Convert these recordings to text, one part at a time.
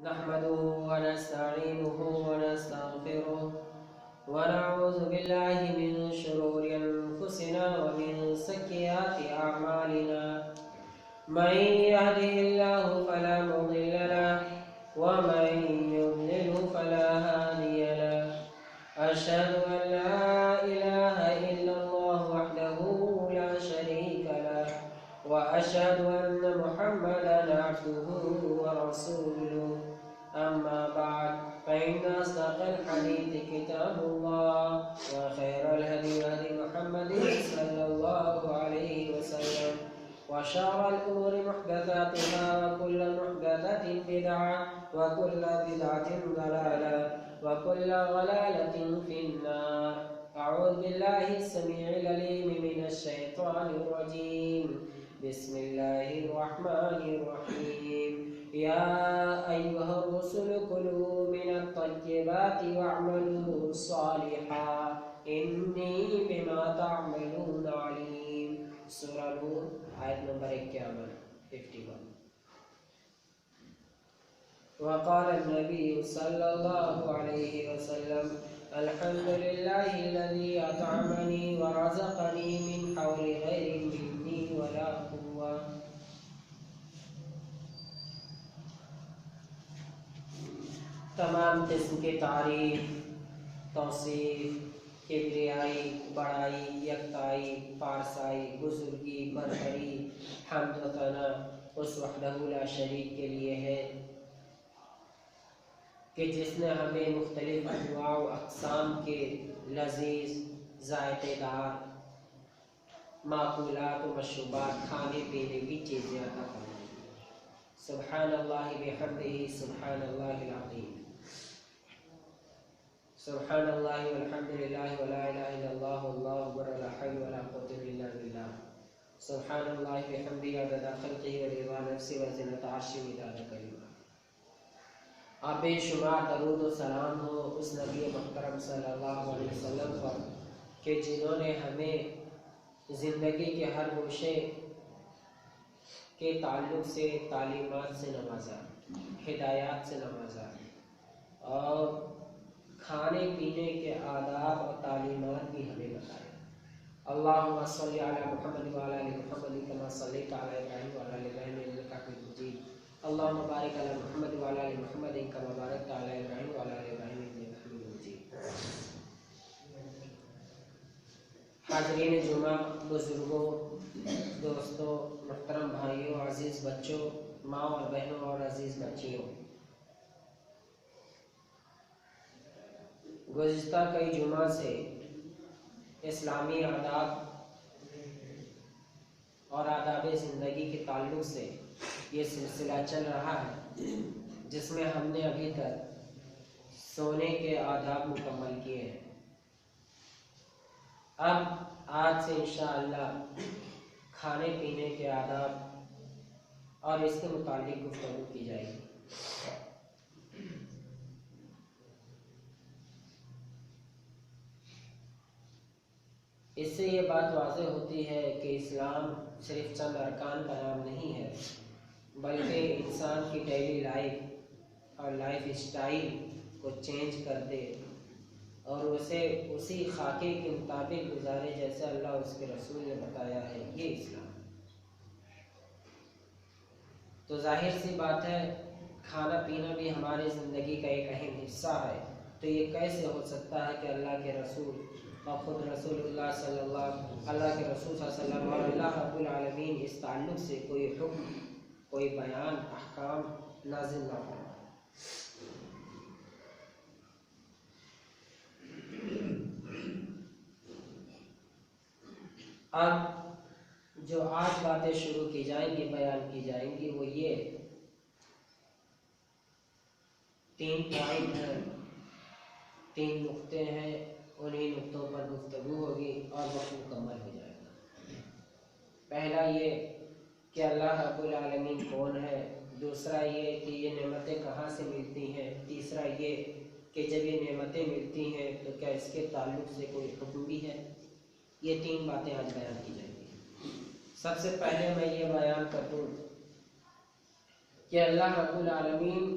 نحمده ونستعينه ونستغفره ونعوذ بالله من شرور أنفسنا ومن سيئات أعمالنا من يهده الله فلا مضل له ومن يضلل فلا هادي له أشهد أن لا إله إلا الله وحده لا شريك له وأشهد أن محمدا عبده ورسوله أما بعد فإن أصدق الحديث كتاب الله وخير الهدي هدي محمد صلى الله عليه وسلم وشر الأمور محدثاتها وكل محدثة بدعة وكل بدعة ضلالة وكل ضلالة في النار. أعوذ بالله السميع العليم من الشيطان الرجيم. بسم الله الرحمن الرحيم. يا أيها الرسل كلوا من الطيبات واعملوا صالحا إني بما تعملون عليم. سورہ نور آیت نمبر 51. وقال النبي صلى الله عليه وسلم الحمد لله الذي أطعمني ورزقني من حول غير مني ولا قوة. تمام قسم کی تعریف، توصیف، کبریائی، بڑائی، یکتائی، پارسائی، بزرگی، برتری، حمد و ثنا اس وحدہ لا شریک کے لیے ہے کہ جس نے ہمیں مختلف انواع و اقسام کے لذیذ، ذائقے دار معقولات و مشروبات، کھانے پینے کی چیزیں عطا فرمائی. سبحان اللہ بحمدہ، سبحان اللہ العظیم، سبحان اللہ والحمد للہ ولا الہ الا اللہ واللہ اکبر ولا حول ولا قوة الا باللہ. سبحان اللہ بحمدہ عدد خلقہ ورضا نفسہ وزنۃ عرشہ ومداد کلماتہ. آپ بے شمار درود و سلام ہو اس نبی محترم صلی اللہ علیہ وسلم پر کہ جنہوں نے ہمیں زندگی کے ہر گوشے کے تعلق سے تعلیمات سے نوازا، ہدایات سے نوازا، اور کھانے پینے کے آداب اور تعلیمات بھی ہمیں بتائے. اللہم صلی علی محمد وعلی آل محمد کما صلیت علی ابراہیم وعلی آل ابراہیم انک حمید مجید. اللہم بارک علی محمد وعلی آل محمد کما بارکت علی ابراہیم وعلی آل ابراہیم انک حمید مجید. حاضرین جمعہ، بزرگوں، دوستوں، محترم بھائیوں، عزیز بچوں، ماں اور بہنوں اور عزیز بچیوں، گزشتہ کئی جمعہ سے اسلامی آداب اور آداب زندگی کے تعلق سے یہ سلسلہ چل رہا ہے جس میں ہم نے ابھی تک سونے کے آداب مکمل کیے ہیں. اب آج سے انشاءاللہ کھانے پینے کے آداب اور اس کے متعلق گفتگو کی جائے گی. اس سے یہ بات واضح ہوتی ہے کہ اسلام صرف چند ارکان کا نام نہیں ہے، بلکہ انسان کی ڈیلی لائف اور لائف اسٹائل کو چینج کر دے اور اسے اسی خاکے کے مطابق گزارے جیسے اللہ اس کے رسول نے بتایا ہے. یہ اسلام. تو ظاہر سی بات ہے کھانا پینا بھی ہماری زندگی کا ایک اہم حصہ ہے. تو یہ کیسے ہو سکتا ہے کہ اللہ کے رسول اور خود رسول اللہ صلی اللہ علیہ وسلم اور اللہ رب العالمین اس تعلق سے کوئی حکم، کوئی بیان، احکام نازل نہ فرمائے. اب جو آج باتیں شروع کی جائیں گی، بیان کی جائیں گی، وہ یہ 3 پوائنٹ ہیں، 3 نقطے ہیں. انہی نقطوں پر گفتگو ہوگی اور وقت مکمل ہو جائے گا. پہلا یہ کہ اللہ رب العالمین کون ہے، دوسرا یہ کہ یہ نعمتیں کہاں سے ملتی ہیں، تیسرا یہ کہ جب یہ نعمتیں ملتی ہیں تو کیا اس کے تعلق سے کوئی حکم بھی ہے. یہ 3 باتیں آج بیان کی جائیں گی. سب سے پہلے میں یہ بیان کر دوں کہ اللہ رب العالمین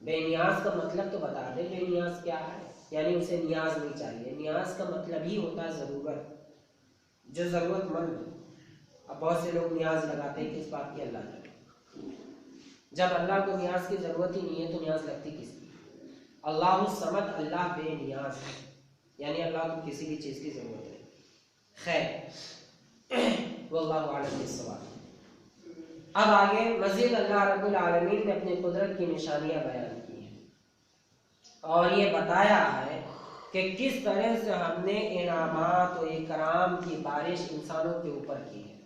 بے نیاز کا مطلب تو بتا دے، بے نیاز کیا ہے؟ یعنی اسے نیاز نہیں چاہیے۔ نیاز کا مطلب ہی ہوتا ہے ضرورت، جو ضرورت مند ہو۔ اب بہت سے لوگ نیاز لگاتے ہیں کس بات کی؟ اللہ کی۔ جب اللہ کو نیاز کی ضرورت ہی نہیں ہے تو نیاز لگتی کس کی؟ اللہ الصمد، اللہ بے نیاز ہے، یعنی اللہ کو کسی بھی چیز کی ضرورت نہیں۔ خیر، واللہ اعلم بالصواب۔ اب آگے مزید اللہ رب العالمین نے اپنی قدرت کی نشانیاں بیان کی ہیں اور یہ بتایا ہے کہ کس طرح سے ہم نے انعامات و اکرام کی بارش انسانوں کے اوپر کی ہے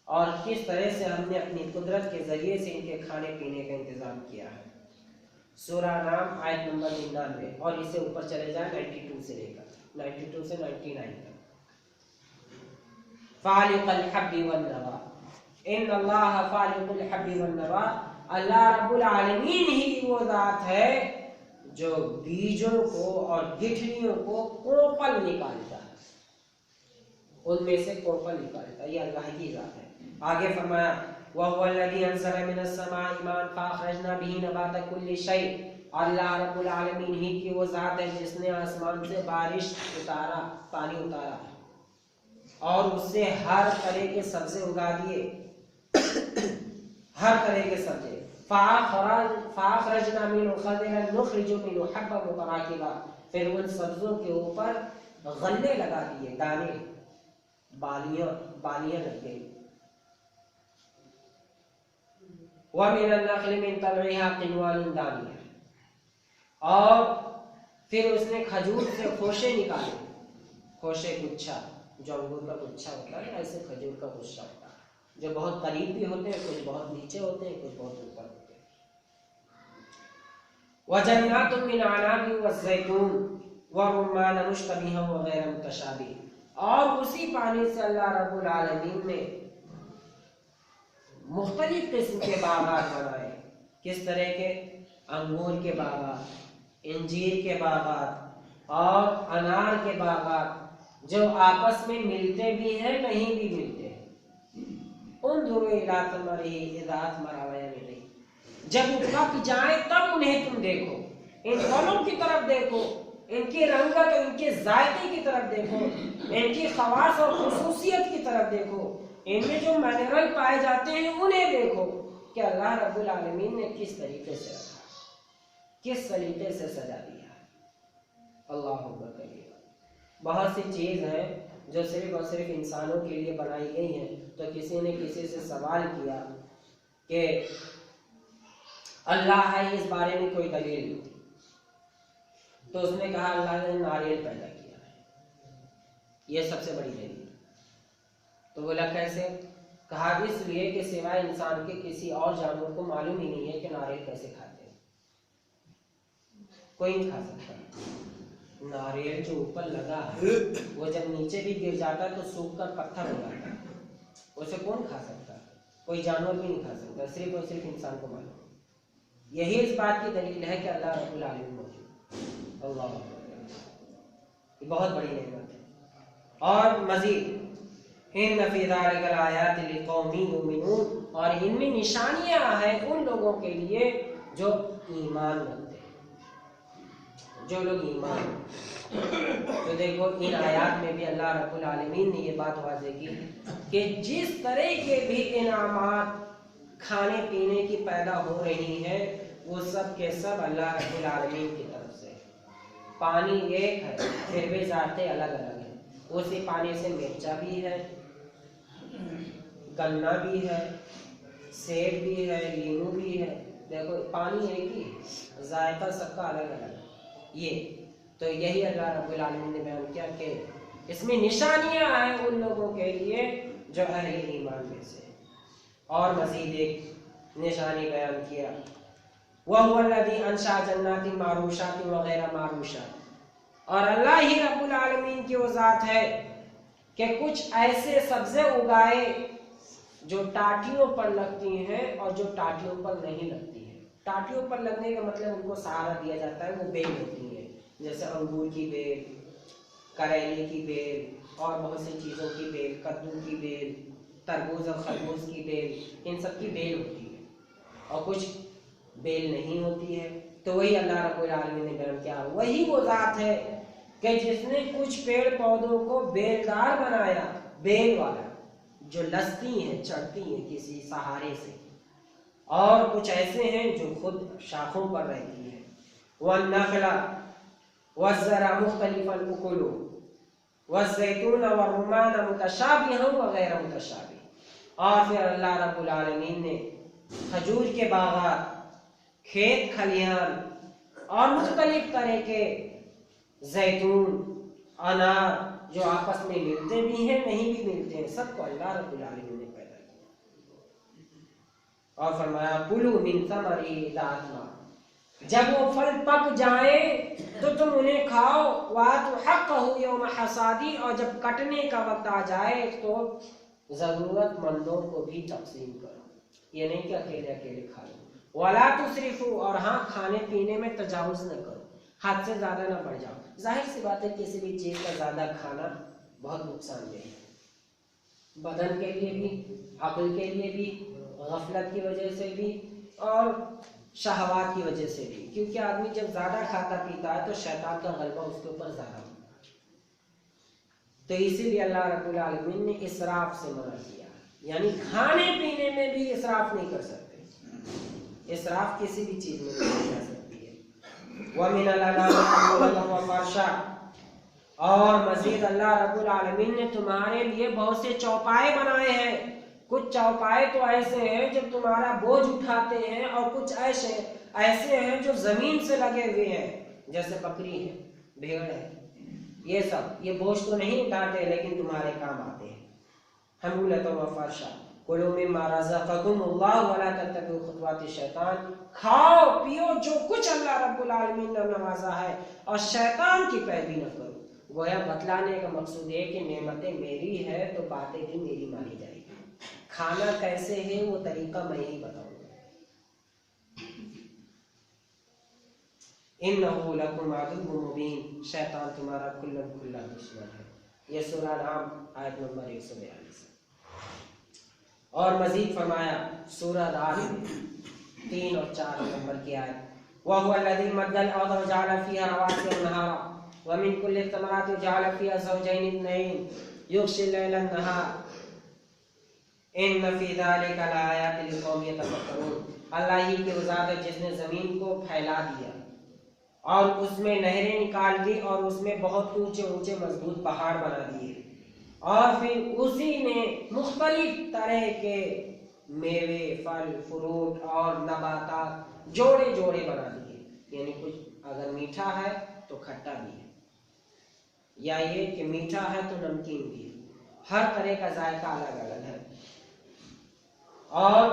اور کس طرح سے ہم نے اپنی قدرت کے ذریعے سے ان کے کھانے پینے کا انتظام کیا ہے۔ سورہ نام آیت نمبر 99، اور اسے اوپر چلے جائیں 92 سے لے کر 92 سے 99 تک۔ فالق الحب والنوى، ان اللہ فالق الحب والنوى، اللہ رب العالمین ہی وہ ذات ہے جو بیجوں کو اور گٹھلیوں کو کوپل نکالتا ہے، ان میں سے کوپل نکالتا ہے، یہ اللہ کی ذات ہے۔ آگے فرمایا وَهُوَ الَّذِي أَنزَلَ مِنَ السَّمَاءِ مَاءً فَأَخْرَجْنَا بِهِ نَبَاتَ كُلِّ شَيْءٍ، اللہ رب العالمین ہی کی وہ ذات ہے جس نے آسمان سے بارش اتارا، پانی اتارا اور اس سے ہر طرح کے سبزے اگا دیے، ہر طرح کے سبزے۔ فَأَخْرَجْنَا مِنْهُ خَضِرًا نُخْرِجُ مِنْهُ حَبًّا مُتَرَاكِبًا، پھر ان سبزوں کے اوپر غلے لگا دیے، دانے، بالیاں لگ گئی۔ وَمِنَ النَّخْلِ مِنْ طَلْعِهَا قِنْوَانٌ دَانِيَةٌ، اور پھر اس نے کھجور سے خوشے نکالے، خوشے گچھا، جو انگور کا گچھا ہوتا ہے ایسے کھجور کا گچھا ہوتا ہے، جو بہت قریب بھی ہوتے ہیں، کچھ بہت نیچے ہوتے ہیں، کچھ بہت اوپر ہوتے ہیں۔ وَجَنَّاتٌ مِّنْ أَعْنَابٍ وَالزَّيْتُونَ وَالرُّمَّانَ مُشْتَبِهًا وَغَيْرَ مُتَشَابِهٍ، اور اسی پانی سے اللہ رب العالمین نے مختلف قسم کے باغات بنائے۔ کس طرح کے؟ انگور کے باغات، انجیر کے باغات اور انار کے باغات، جو آپس میں ملتے بھی ہیں نہیں بھی ملتے ہیں۔ انظروا الی ثمرہ اذا اثمر وینعم، جب وہ پک جائیں تب انہیں تم دیکھو، ان پھلوں کی طرف دیکھو، ان کی رنگت اور ان کے ذائقے کی طرف دیکھو، ان کی خواص اور خصوصیت کی طرف دیکھو، ان میں جو منرل پائے جاتے ہیں انہیں دیکھو کہ اللہ رب العالمین نے کس طریقے سے رکھا، کس طریقے سے سجا دیا۔ اللہ اکبر کبیرہ۔ بہت سی چیز ہیں جو صرف اور صرف انسانوں کے لیے بنائی گئی ہیں، تو کسی نے کسی سے سوال کیا کہ اللہ ہے، اس بارے میں کوئی دلیل دو، تو اس نے کہا اللہ نے ناریل پیدا کیا ہے، یہ سب سے بڑی دلیل۔ تو بولا کیسے؟ کہا اس لیے کہ سوائے انسان کے کسی اور جانور کو معلوم ہی نہیں ہے کہ ناریل کیسے کھاتے ہیں، کوئی نہیں کھا سکتا۔ ناریل جو اوپر لگا ہے وہ جب نیچے بھی گر جاتا ہے تو سوکھ کر پتھر ہو جاتا ہے، اسے کون کھا سکتا؟ کوئی جانور بھی نہیں کھا سکتا، صرف اور صرف انسان کو معلوم۔ یہی اس بات کی دلیل ہے کہ اللہ رب العالمین موجود۔ اللہ یہ بہت بڑی نعمت ہے۔ اور مزید ان فی ذلک الآیات لقوم یؤمنون، اور ان میں نشانیاں ہیں ان لوگوں کے لیے جو ایمان رکھتے ہیں، جو لوگ ایمان۔ تو دیکھو ان آیات میں بھی اللہ رب العالمین نے یہ بات واضح کی کہ جس طرح کے بھی انعامات کھانے پینے کی پیدا ہو رہی ہیں وہ سب کے سب اللہ رب العالمین کی طرف سے۔ پانی ایک ہے پھر بھی ذائقے الگ الگ ہیں، اسی پانی سے مرچا بھی ہے، گنا بھی ہے، سیب بھی ہے، لیمو بھی ہے، دیکھو پانی ایک ہی، ذائقہ سب کا الگ الگ۔ یہ تو یہی اللہ رب العالمین نے بیان کیا کہ اس میں نشانیاں ہیں ان لوگوں کے لیے جو اہل ایمان میں سے۔ اور مزید ایک نشانی بیان کیا وَهُوَ الَّذِي أَنشَأَ جَنَّاتٍ مَعْرُوشَاتٍ وَغَيْرَ مَعْرُوشَاتٍ، اور اللہ ہی رب العالمین کی وہ ذات ہے کہ کچھ ایسے سبزے اگائے جو ٹاٹیوں پر لگتی ہیں اور جو ٹاٹیوں پر نہیں لگتی ہیں۔ ٹاٹیوں پر لگنے کا مطلب ان کو سہارا دیا جاتا ہے، وہ بیل ہوتی ہیں، جیسے انگور کی بیل، کریلے کی بیل اور بہت سی چیزوں کی بیل، کدو کی بیل، تربوز اور خربوز کی بیل، ان سب کی بیل ہوتی ہے۔ اور کچھ بیل نہیں ہوتی ہے۔ تو وہی اللہ رب العالمین نے بیان کیا، وہی وہ ذات ہے کہ جس نے کچھ پیڑ پودوں کو بیلدار بنایا، بیل والا جو لستی ہیں، چڑھتی ہیں کسی سہارے سے، اور کچھ ایسے ہیں جو خود شاخوں پر رہتی ہیں۔ والنخل والزرع مختلفا اکلہ والزیتون والرمان متشابہا وغیر متشابہ۔ اور پھر اللہ رب العالمین نے کھجور کے باغات، کھیت کھلیان اور مختلف طرح کے زیتون، انار جو آپس میں ملتے بھی ہیں نہیں بھی ملتے ہیں، سب کو اللہ رب العالمین نے پیدا کیا۔ اور فرمایا کلوا من ثمرہ اذا اثمر، جب وہ پھل پک جائیں تو تم انہیں کھاؤ، وآتوا حقہ یوم حصادہ، اور جب کٹنے کا وقت آ جائے تو ضرورت مندوں کو بھی تقسیم کرو، یہ نہیں کہ اکیلے اکیلے کھا لو۔ ولا تسرفوا، اور ہاں کھانے پینے میں تجاوز نہ کرو، حد سے زیادہ نہ بڑھ جاؤ۔ ظاہر سی بات ہے کسی بھی چیز کا زیادہ کھانا بہت نقصان دہ ہے، بدن کے لیے بھی، عقل کے لیے بھی، غفلت کی وجہ سے بھی اور شہوات کی وجہ سے بھی، کیونکہ آدمی جب زیادہ کھاتا پیتا ہے تو شیطان کا غلبہ اس کے اوپر زیادہ ہوتا ہے۔ تو اسی لیے اللہ رب العالمین نے اسراف سے منع کیا، یعنی کھانے پینے میں بھی اسراف نہیں کر سکتے، اسراف کسی بھی چیز میں نہیں جا سکتی ہے۔ وَمِنَ الْأَنْعَامِ حَمُولَةً وَفَرْشًا، اور مزید اللہ رب العالمین نے تمہارے لیے بہت سے چوپائے بنائے ہیں۔ کچھ چوپائے تو ایسے ہیں جو تمہارا بوجھ اٹھاتے ہیں، اور کچھ ایسے ہیں جو زمین سے لگے ہوئے ہیں، جیسے بکری ہے، بھیڑ ہے، یہ سب یہ بوجھ تو نہیں اٹھاتے لیکن تمہارے کام آتے ہیں۔ حمولة وفرشا، کلوا مما رزقکم اللہ ولا تتبعوا خطوات الشیطان، کھاؤ پیو جو کچھ اللہ رب العالمین نے نوازا ہے اور شیطان کی پیروی نہ کرو۔ گویا بتلانے کا مقصود ہے کہ نعمتیں میری ہے تو باتیں بھی میری مانی جائے گی، کھانا کیسے ہے وہ طریقہ میں ہی بتاؤں گا۔ انہ لکم عدو مبین، شیطان تمہارا کھلا کھلا دشمن ہے۔ یہ سورہ انعام آیت نمبر 142۔ اور مزید فرمایا سورہ رعد میں 3 اور 4 نمبر کی آیت، وَهُوَ الَّذِي مَدَّ الْأَرْضَ وَجَعَلَ فِيهَا رَوَاسِيَ وَأَنْهَارًا وَمِنْ كُلِّ الثَّمَرَاتِ وَجَعَلَ فِيهَا زَوْجَيْنِ اثْنَيْنِ يُغْشِي اللَّيْلَ النَّهَارَ إِنَّ فِي ذَلِكَ لَآيَاتٍ لِقَوْمٍ يَتَفَکَّرُونَ۔ اللہ ہی کی ذات ہے جس نے زمین کو پھیلا دیا اور اس میں نہریں نکال دی اور اس میں بہت اونچے اونچے مضبوط پہاڑ بنا دیے، اور پھر اسی نے مختلف طرح کے میوے، پھل، فروٹ اور نباتات جوڑے جوڑے بنا دیے، یعنی کچھ اگر میٹھا ہے تو کھٹا بھی ہے، یا یہ کہ میٹھا ہے تو نمکین بھی ہے، ہر طرح کا ذائقہ الگ الگ ہے۔ اور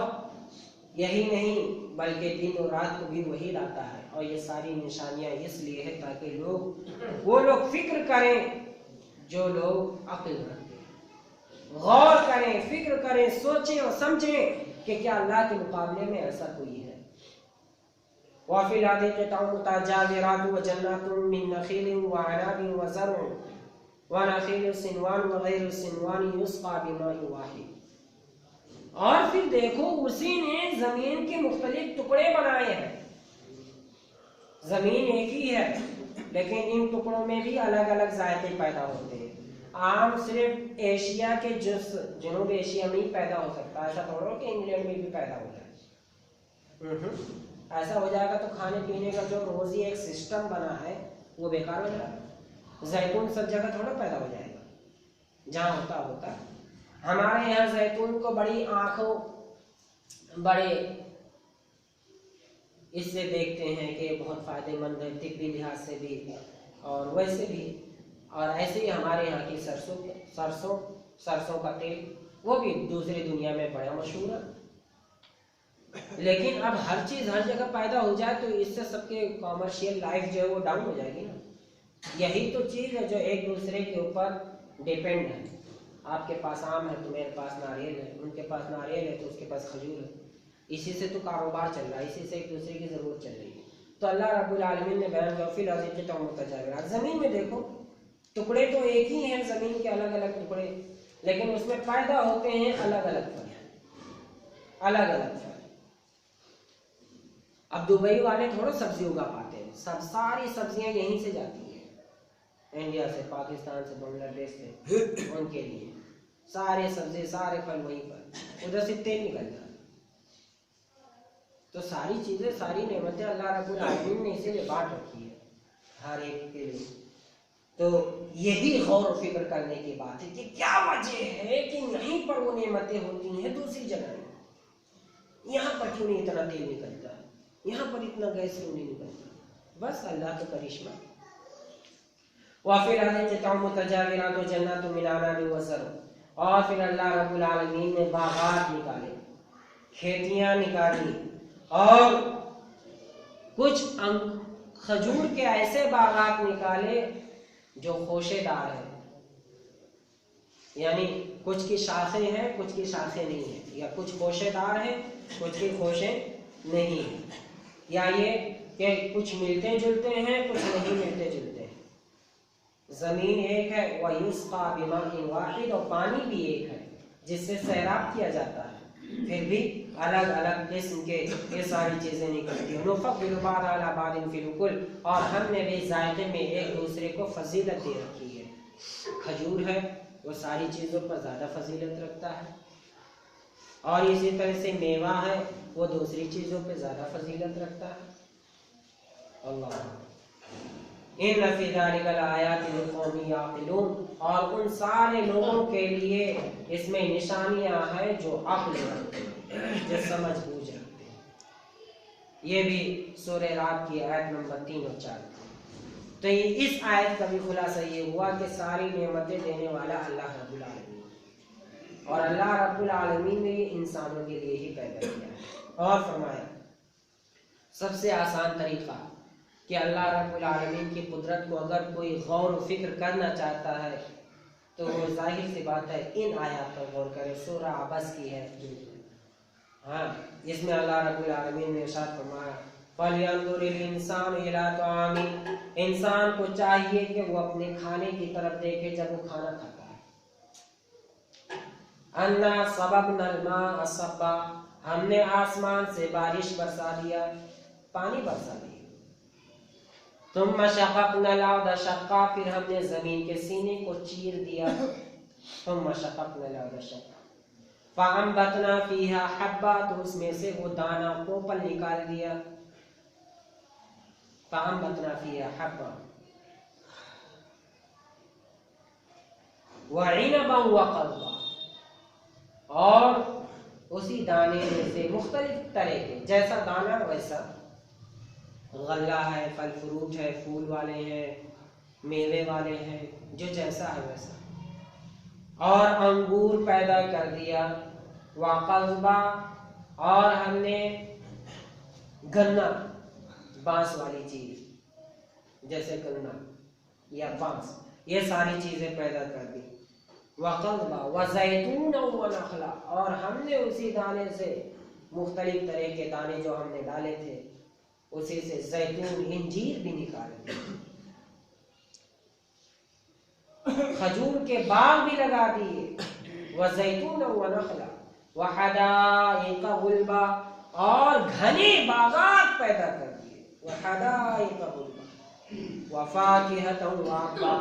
یہی نہیں بلکہ دن اور رات کو بھی وہی لاتا ہے، اور یہ ساری نشانیاں اس لیے ہے تاکہ وہ لوگ فکر کریں جو لوگ عقل رکھتے ہیں، غور کریں، فکر کریں، سوچیں اور سمجھیں کہ کیا اللہ کے مقابلے میں ایسا کوئی ہے۔ وَفِي الْأَرْضِ قِطَعٌ مُتَجَاوِرَاتٌ وَجَنَّاتٌ مِّن نَخِيلٍ وَأَعْنَابٍ وَزَرْعٌ وَنَخِيلٌ صِنْوَانٌ وَغَيْرُ صِنْوَانٍ يُسْقَىٰ بِمَاءٍ وَاحِدٍ۔ اور پھر دیکھو اسی نے زمین کے مختلف ٹکڑے بنائے ہیں، زمین ایک ہی ہے لیکن ان ٹکڑوں میں بھی الگ الگ ذائقے پیدا ہوتے ہیں۔ عام صرف ایشیا کے جنوب ایشیا میں ہی پیدا ہو سکتا ہے، ایسا تھوڑا کہ انگلینڈ میں بھی پیدا ہو جائے، ایسا ہو جائے گا تو کھانے پینے کا جو روزی ایک سسٹم بنا ہے وہ بیکار ہو جائے گا۔ زیتون سب جگہ تھوڑا پیدا ہو جائے گا، جہاں ہوتا ہے۔ ہمارے یہاں زیتون کو بڑی آنکھوں بڑے اس سے دیکھتے ہیں کہ یہ بہت فائدہ مند ہے، طبی لحاظ سے بھی اور ویسے بھی، اور ایسے ہی ہمارے یہاں کی سرسوں کا تیل وہ بھی دوسری دنیا میں بڑا مشہور ہے۔ لیکن اب ہر چیز ہر جگہ پیدا ہو جائے تو اس سے سب کے کامرشیل لائف جو ہے وہ ڈاؤن ہو جائے گی نا۔ یہی تو چیز ہے جو ایک دوسرے کے اوپر ڈیپینڈ ہے، آپ کے پاس آم ہے تو میرے پاس ناریل ہے، ان کے پاس ناریل ہے تو اس کے پاس کھجور ہے، اسی سے تو کاروبار چل رہا ہے، اسی سے ایک دوسرے کی ضرورت چل رہی ہے۔ تو اللہ رب العالمین نے بیان کیا فی الارض قطع متجاورات، زمین میں دیکھو ٹکڑے تو ایک ہی ہیں زمین کے، الگ الگ ٹکڑے، لیکن اس میں پیدا ہوتے ہیں الگ الگ پھل، الگ الگ پھل۔ اب دبئی والے تھوڑا سبزی اگا پاتے ہیں، ساری سبزیاں یہیں سے جاتی ہیں، انڈیا سے، پاکستان سے، بنگلہ دیش سے، ان کے لیے سارے سبزی سارے پھل وہیں پر، ادھر سے تیل نکل جاتا۔ تو ساری چیزیں، ساری نعمتیں اللہ رب العالمین نے اسی لیے بانٹ رکھی ہے ہر ایک کے لیے۔ تو یہ بھی غور و فکر کرنے کی بات ہے کہ کیا وجہ ہے کہ یہیں پر وہ نعمتیں ہوتی ہیں دوسری جگہ میں، یہاں پر کیوں نہیں اتنا تیل نکلتا، یہاں پر اتنا گیس کیوں نہیں نکلتا؟ بس اللہ کا کرشمہ۔ وَفِي الْأَرْضِ قِطَعٌ مُتَجَاوِرَاتٌ وَجَنَّاتٌ مِنْ أَعْنَابٍ وَزَرْعٌ، اور پھر اللہ رب العالمین نے باغات نکالے، کھیتیاں نکالی، اور کچھ کھجور کے ایسے باغات نکالے جو خوشے دار ہیں، یعنی کچھ کی شاخیں ہیں کچھ کی شاخیں نہیں ہیں، یا کچھ خوشے دار ہیں کچھ کی خوشیں نہیں ہیں، یا یہ کہ کچھ ملتے جلتے ہیں کچھ نہیں ملتے جلتے ہیں۔ زمین ایک ہے، وَيُسْقَى بِمَاءٍ وَاحِدٍ، اور پانی بھی ایک ہے جس سے سیراب کیا جاتا ہے، پھر بھی الگ الگ قسم کے یہ ساری چیزیں نکلتی ہیں۔ نُفَضِّلُ بَعْضَهَا عَلَىٰ بَعْضٍ فِي الْأُكُلِ، اور ہم نے بھی ذائقے میں ایک دوسرے کو فضیلت دے رکھی ہے۔ کھجور ہے وہ ساری چیزوں پر زیادہ فضیلت رکھتا ہے، اور اسی طرح سے میوہ ہے وہ دوسری چیزوں پہ زیادہ فضیلت رکھتا ہے۔ اللہ ان فی ذلک لآیات لقوم یعقلون، اور ان سارے لوگوں کے لیے اس میں نشانیاں ہیں جو عقل رکھتے ہیں، جو سمجھ بوجھ رکھتے ہیں۔ یہ بھی سورہ رات کی آیت نمبر 3 اور 4۔ تو اس آیت کا بھی خلاصہ یہ ہوا کہ ساری نعمتیں دینے والا اللہ رب العالمین، اور اللہ رب العالمین نے انسانوں کے لیے ہی پیدا کیا ہے۔ اور فرمایا سب سے آسان طریقہ کہ اللہ رب العالمین کی قدرت کو اگر کوئی غور و فکر کرنا چاہتا ہے تو وہ ظاہر سی بات ہے ان آیات پر غور کرے۔ سورہ عبس کی ہے، ہاں، جس میں اللہ رب العالمین نے ارشاد فرمایا فَلْيَنظُرِ الْإِنسَانُ إِلَىٰ طَعَامِهِ، انسان کو چاہیے کہ وہ اپنے کھانے کی طرف دیکھے جب وہ کھانا کھاتا ہے۔ أَنَّا صَبَبْنَا الْمَاءَ صَبًّا، ہم نے آسمان سے بارش برسا دیا، پانی برسا دیا۔ ثُمَّ شَقَقْنَا الْأَرْضَ شَقًّا، پھر ہم نے زمین کے سینے کو چیر دیا۔ ثُمَّ شَقَقْنَا الْأَرْضَ شَقًّا فَأَنبَتْنَا فِيهَا حَبًّا، تو اس میں سے وہ دانہ پوپل نکال دیا۔ فَأَنبَتْنَا فِيهَا حَبًّا وَعِنَبًا وَقَضْبًا، اور اسی دانے میں سے مختلف طرح کے، جیسا دانہ ویسا غلہ ہے، پھل فروٹ ہے، پھول والے ہیں، میوے والے ہیں، جو جیسا ہے ویسا۔ اور انگور پیدا کر دیا، وقضبا، اور ہم نے گنا، بانس والی چیز جیسے گنا یا بانس، یہ ساری چیزیں پیدا کر دی۔ وقضبا وزیتون ونخلا، اور ہم نے اسی دانے سے مختلف طرح کے دانے جو ہم نے ڈالے تھے اسی سے زیتون، انجیر بھی نکال دی، کھجور کے باغ بھی لگا دیے۔ وزیتون ونخلا وحدائق غلبا، اور گھنے باغات پیدا کر دیے۔ وحدائق غلبا وفاکہۃ وابا،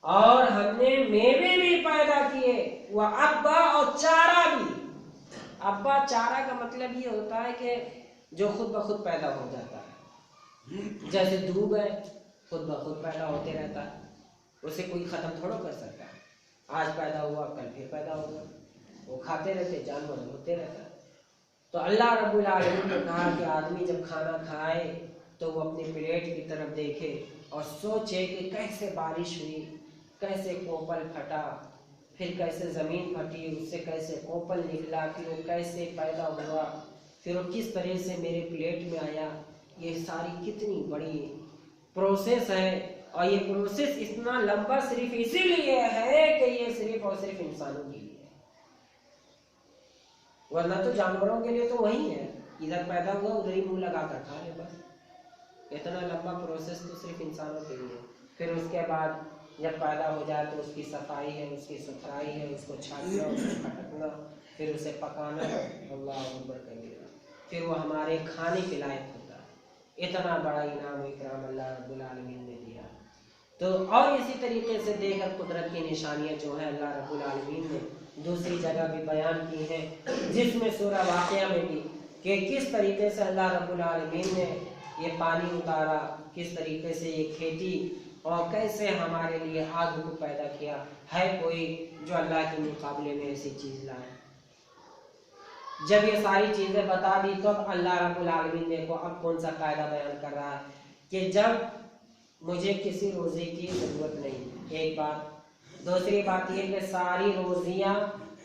اور ہم نے میوے بھی پیدا کیے، وابا، اور چارہ بھی۔ ابا چارہ کا مطلب یہ ہوتا ہے کہ جو خود بخود پیدا ہو جاتا ہے، جیسے دھوپ ہے خود بخود پیدا ہوتے رہتا ہے، اسے کوئی ختم تھوڑا کر سکتا ہے، آج پیدا ہوا کل پھر پیدا ہوگا، وہ کھاتے رہتے، جانور ہوتے رہتا ہے۔ تو اللہ رب العالمین نے کہا کہ آدمی جب کھانا کھائے تو وہ اپنی پلیٹ کی طرف دیکھے اور سوچے کہ کیسے بارش ہوئی، کیسے کوپل پھٹا، پھر کیسے زمین پھٹی، اس سے کیسے کوپل نکلا، پھر وہ کیسے پیدا ہوا، پھر وہ کس طرح سے میرے پلیٹ میں آیا۔ یہ ساری کتنی بڑی پروسیس ہے، اور یہ پروسیس اتنا لمبا صرف اسی لیے ہے کہ یہ صرف اور صرف انسانوں کے لیے ہے، ورنہ تو جانوروں کے لیے تو وہی ہے، ادھر پیدا ہوا ادھر ہی منہ لگا کر کھا لے بس۔ اتنا لمبا پروسیس تو صرف انسانوں کے لیے۔ پھر اس کے بعد جب پیدا ہو جائے تو اس کی صفائی ہے، اس کی ستھرائی ہے، اس کو چھانٹنا، اس کو پھٹکنا، پھر اسے پکانا، اللہ اکبر کبیرہ، پھر وہ ہمارے کھانے کے لائق ہوتا ہے۔ اتنا بڑا انعام و اکرام اللہ رب العالمین نے دیا۔ تو اور اسی طریقے سے دیگر قدرت کی نشانیاں جو ہیں اللہ رب العالمین نے دوسری جگہ بھی بیان کی ہیں، جس میں سورہ واقعہ میں بھی کہ کس طریقے سے اللہ رب العالمین نے یہ پانی اتارا، کس طریقے سے یہ کھیتی، اور کیسے ہمارے لیے آگ کو پیدا کیا۔ ہے کوئی جو اللہ کے مقابلے میں ایسی چیز لائے؟ جب یہ ساری چیزیں بتا دی تو اب اللہ رب العالمین دیکھو اب کون سا قاعدہ بیان کر رہا ہے کہ جب مجھے کسی روزی کی ضرورت نہیں، ایک بات، دوسری بات یہ کہ ساری روزیاں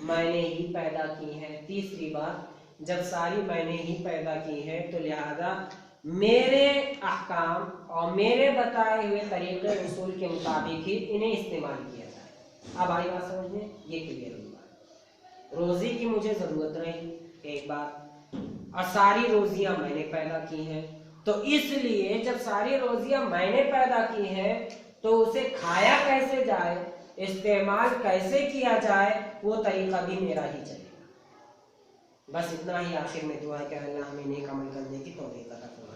میں نے ہی پیدا کی ہیں، تیسری بات جب ساری میں نے ہی پیدا کی ہیں تو لہذا میرے احکام اور میرے بتائے ہوئے طریقے اصول کے مطابق ہی انہیں استعمال کیا جائے۔ اب آئی بات سمجھ میں؟ یہ کلیئر ہوا، روزی کی مجھے ضرورت نہیں ایک بات، اور ساری روزیاں میں نے پیدا کی ہیں، تو اس لیے جب ساری روزیاں میں نے پیدا کی ہیں تو اسے کھایا کیسے جائے، استعمال کیسے کیا جائے، وہ طریقہ بھی میرا ہی چلے گا۔ بس اتنا ہی آخر میں دعا ہے کہ اللہ ہمیں نیک عمل کرنے کی توفیق عطا فرمائے۔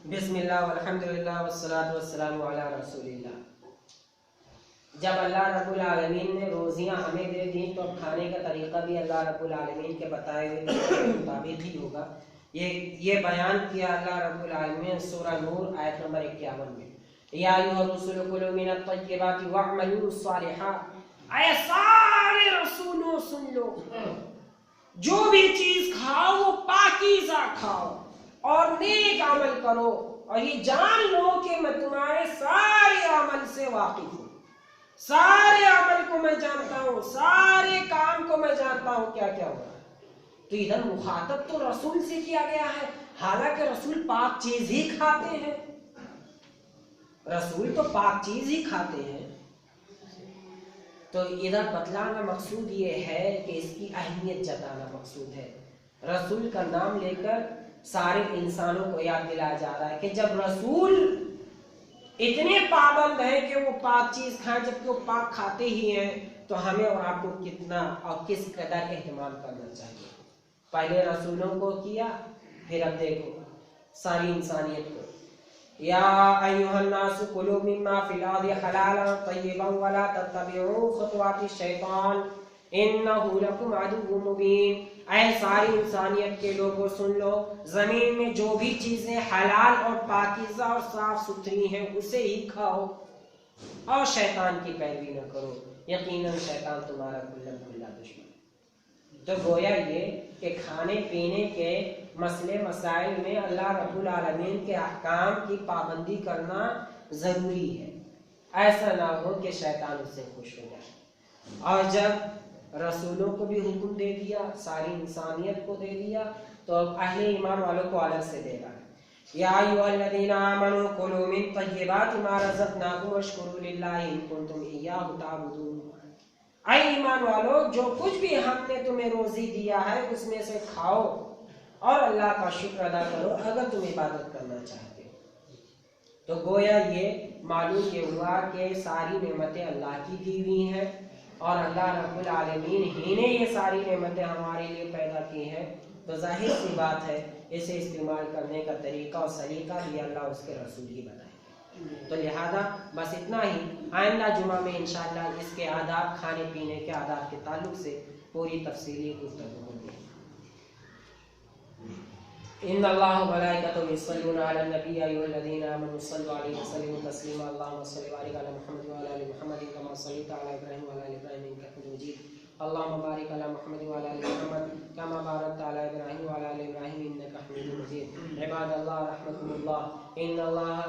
بسم اللہ والحمدللہ والصلاة والسلام علی رسول اللہ۔ جب اللہ رب العالمین نے روزیاں ہمیں دے دیں تو اب کھانے کا طریقہ بھی اللہ رب العالمین کے بتائے ہوئے مطابق ہی ہوگا۔ یہ بیان کیا اللہ رب العالمین سورہ نور آیت نمبر 51 میں، یا ایھا الرسل کلوا من الطیبات واعملوا الصالحات۔ اے سارے رسولوں سن لو، جو بھی چیز کھاؤ وہ پاکیزہ کھاؤ اور نیک عمل کرو، اور یہ جان لو کہ میں تمہارے سارے عمل سے واقف ہوں، سارے عمل کو میں جانتا ہوں، سارے کام کو میں جانتا ہوں کیا کیا ہو رہا ہے۔ تو ادھر مخاطب تو رسول سے کیا گیا ہے، حالانکہ رسول پاک چیز ہی کھاتے ہیں، رسول تو پاک چیز ہی کھاتے ہیں۔ تو ادھر بتلانا مقصود یہ ہے کہ اس کی اہمیت جتانا مقصود ہے۔ رسول کا نام لے کر سارے انسانوں کو یاد دلایا جا رہا ہے کہ جب رسول اتنے پابند ہیں کہ وہ پاک چیز کھائیں جبکہ وہ پاک کھاتے ہی ہیں، تو ہمیں اور آپ کو کتنا اور کس قدر اہتمام کرنا چاہیے۔ پہلے رسولوں کو کیا، پھر اب دیکھو ساری انسانیت کو، یا ایھا الناس کلوا مما فی الارض حلالا طیبا ولا تتبعوا خطوات الشیطان انہ لکم عدو مبین۔ اے ساری انسانیت کے لوگوں سن لو، زمین میں جو بھی چیزیں حلال اور پاکیزہ اور صاف ستھری ہیں اسے ہی کھاؤ اور شیطان کی پیروی نہ کرو، یقیناً شیطان تمہارا کھلا کھلا دشمن۔ تو گویا یہ کہ کھانے پینے کے مسئلے مسائل میں اللہ رب العالمین کے احکام کی پابندی کرنا ضروری ہے، ایسا نہ ہو کہ شیطان اس سے خوش ہو جائے۔ اور جب رسولوں کو بھی حکم دے دیا، ساری انسانیت کو دے دیا، تو اب اہل ایمان والوں کو الگ سے دے رہا ہے، یا ایھا الذین آمنوا کلوا من طیبات ما رزقناکم واشکروا للہ ان کنتم ایاہ تعبدون۔ اے ایمان والو، جو کچھ بھی ہم نے تمہیں روزی دیا ہے اس میں سے کھاؤ اور اللہ کا شکر ادا کرو اگر تم عبادت کرنا چاہتے ہو۔ تو گویا یہ معلوم یہ ہوا کہ ساری نعمتیں اللہ کی دی ہوئی ہیں، اور اللہ رب العالمین ہی نے یہ ساری نعمتیں ہمارے لیے پیدا کی ہیں، تو ظاہر سی بات ہے اسے استعمال کرنے کا طریقہ اور سلیقہ بھی اللہ اس کے رسول ہی بتائے۔ تو لہذا بس اتنا ہی، آئندہ جمعہ میں انشاءاللہ اس کے آداب، کھانے پینے کے آداب کے تعلق سے پوری تفصیلی گفتگو ہوگی۔ ان اللہ و ملائکتہ یصلون علی النبی یا ایھا الذین آمنوا صلوا علیہ وسلموا تسلیما اللهم صل وبارک علی محمد وعلی آل محمد کما صلیت علی ابراہیم وعلی آل ابراہیم انک حمید مجید اللهم بارک علی محمد وعلی آل محمد کما بارکت علی ابراہیم وعلی آل ابراہیم انک حمید مجید۔ عباد اللہ رحمکم اللہ، ان اللہ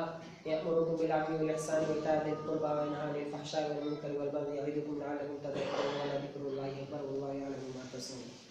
یأمرکم بالعدل والإحسان وإیتاء ذی القربى وینہی عن الفحشاء والمنکر والبغی یعظکم لعلکم تذکرون، ولذکر اللہ اکبر واللہ یعلم ما تصنعون۔